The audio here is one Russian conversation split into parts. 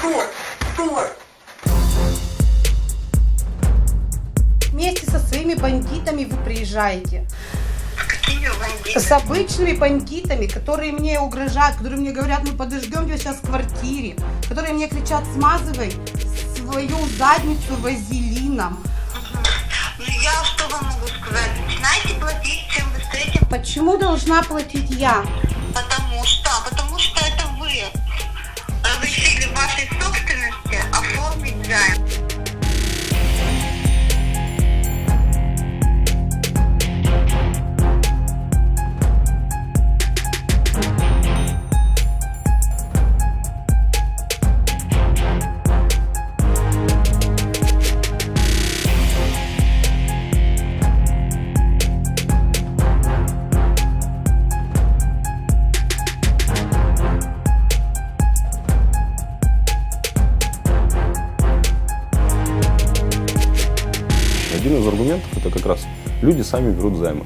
Стой! Вместе со своими бандитами вы приезжаете. Какими бандитами? С обычными бандитами, которые мне угрожают, которые мне говорят, мы подождем тебя сейчас в квартире, которые мне кричат, смазывай свою задницу вазелином. Ну я что вам могу сказать? Начинайте платить, чем быстрее, тем... Почему должна платить я? Потому что это вы разрешили вашей собственности оформить займ. Один из аргументов – это как раз люди сами берут займы.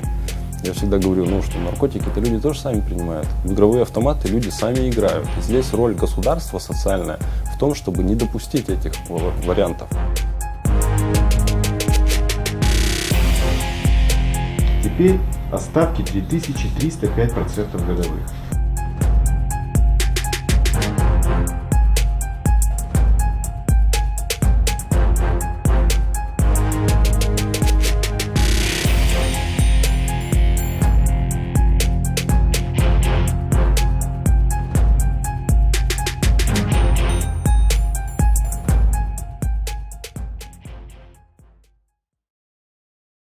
Я всегда говорю, что наркотики это люди тоже сами принимают. В игровые автоматы люди сами играют. И здесь роль государства социальная в том, чтобы не допустить этих вариантов. Теперь о ставке 3305% годовых.